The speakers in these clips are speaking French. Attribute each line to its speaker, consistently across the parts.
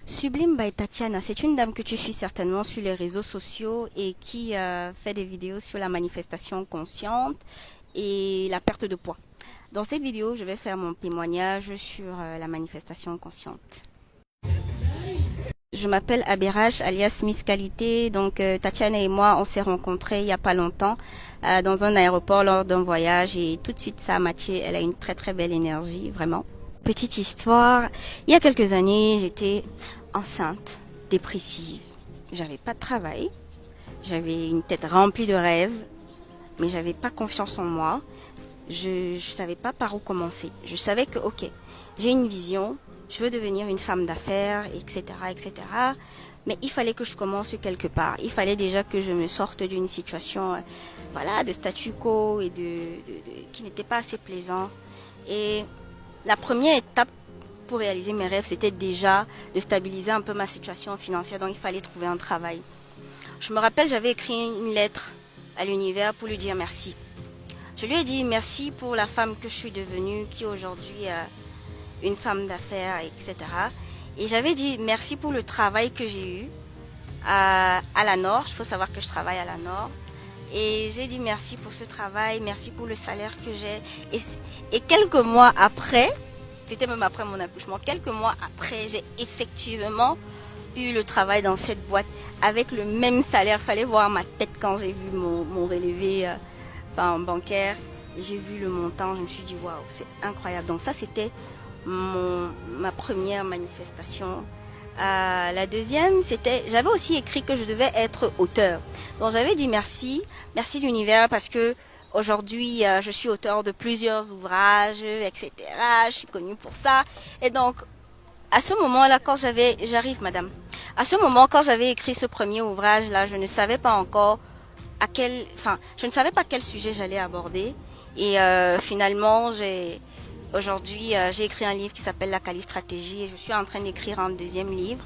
Speaker 1: Sublime by Tatiana, c'est une dame que tu suis certainement sur les réseaux sociaux et qui fait des vidéos sur la manifestation consciente et la perte de poids. Dans cette vidéo, je vais faire mon témoignage sur la manifestation consciente. Je m'appelle Abiraj, alias Miss Qualité. Donc Tatiana et moi, on s'est rencontrés il y a pas longtemps dans un aéroport lors d'un voyage et tout de suite ça a matché. Elle a une très très belle énergie, vraiment. Petite histoire, il y a quelques années, j'étais enceinte, dépressive. J'avais pas de travail, j'avais une tête remplie de rêves, mais j'avais pas confiance en moi. Je savais pas par où commencer. Je savais que ok, j'ai une vision, je veux devenir une femme d'affaires, etc., etc. Mais il fallait que je commence quelque part. Il fallait déjà que je me sorte d'une situation, voilà, de statu quo et qui n'était pas assez plaisant. Et la première étape pour réaliser mes rêves, c'était déjà de stabiliser un peu ma situation financière. Donc, il fallait trouver un travail. Je me rappelle, j'avais écrit une lettre à l'univers pour lui dire merci. Je lui ai dit merci pour la femme que je suis devenue, qui aujourd'hui est une femme d'affaires, etc. Et j'avais dit merci pour le travail que j'ai eu à la Nord. Il faut savoir que je travaille à la Nord. Et j'ai dit merci pour ce travail, merci pour le salaire que j'ai. Et quelques mois après, c'était même après mon accouchement, quelques mois après, j'ai effectivement eu le travail dans cette boîte avec le même salaire. Fallait voir ma tête quand j'ai vu mon relevé bancaire. Et j'ai vu le montant, je me suis dit waouh, c'est incroyable. Donc ça, c'était ma première manifestation. La deuxième, c'était, j'avais aussi écrit que je devais être auteur. Donc j'avais dit merci l'univers parce que aujourd'hui je suis auteur de plusieurs ouvrages, etc. Je suis connue pour ça. Et donc à ce moment-là, j'arrive, madame. À ce moment, quand j'avais écrit ce premier ouvrage-là, je ne savais pas encore je ne savais pas quel sujet j'allais aborder. Et finalement, aujourd'hui, j'ai écrit un livre qui s'appelle La Cali Stratégie et je suis en train d'écrire un deuxième livre.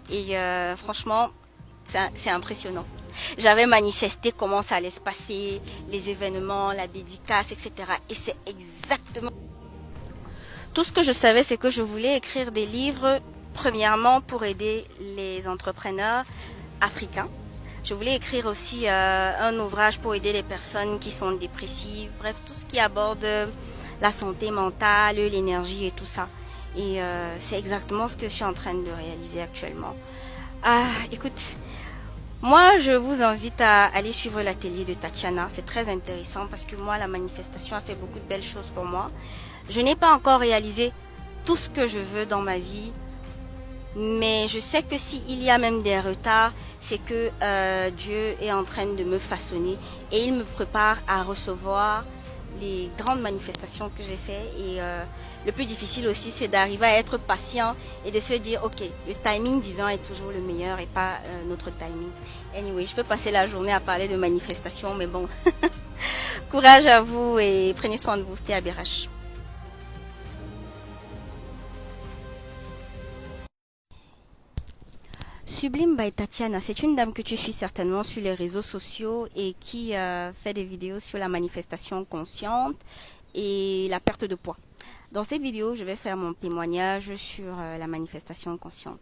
Speaker 1: Et franchement, c'est impressionnant. J'avais manifesté comment ça allait se passer, les événements, la dédicace, etc. Et c'est exactement tout ce que je savais, c'est que je voulais écrire des livres, premièrement pour aider les entrepreneurs africains. Je voulais écrire aussi un ouvrage pour aider les personnes qui sont dépressives, bref, tout ce qui aborde la santé mentale, l'énergie et tout ça. Et c'est exactement ce que je suis en train de réaliser actuellement. Écoute, moi je vous invite à aller suivre l'atelier de Tatiana. C'est très intéressant parce que moi la manifestation a fait beaucoup de belles choses pour moi. Je n'ai pas encore réalisé tout ce que je veux dans ma vie. Mais je sais que s'il y a même des retards, c'est que Dieu est en train de me façonner et il me prépare à recevoir les grandes manifestations que j'ai faites. Et le plus difficile aussi, c'est d'arriver à être patient et de se dire, ok, le timing divin est toujours le meilleur et pas notre timing. Anyway, je peux passer la journée à parler de manifestations, mais bon, courage à vous et prenez soin de vous. C'était Abirach. Sublime by Tatiana, c'est une dame que tu suis certainement sur les réseaux sociaux et qui fait des vidéos sur la manifestation consciente et la perte de poids. Dans cette vidéo, je vais faire mon témoignage sur la manifestation consciente.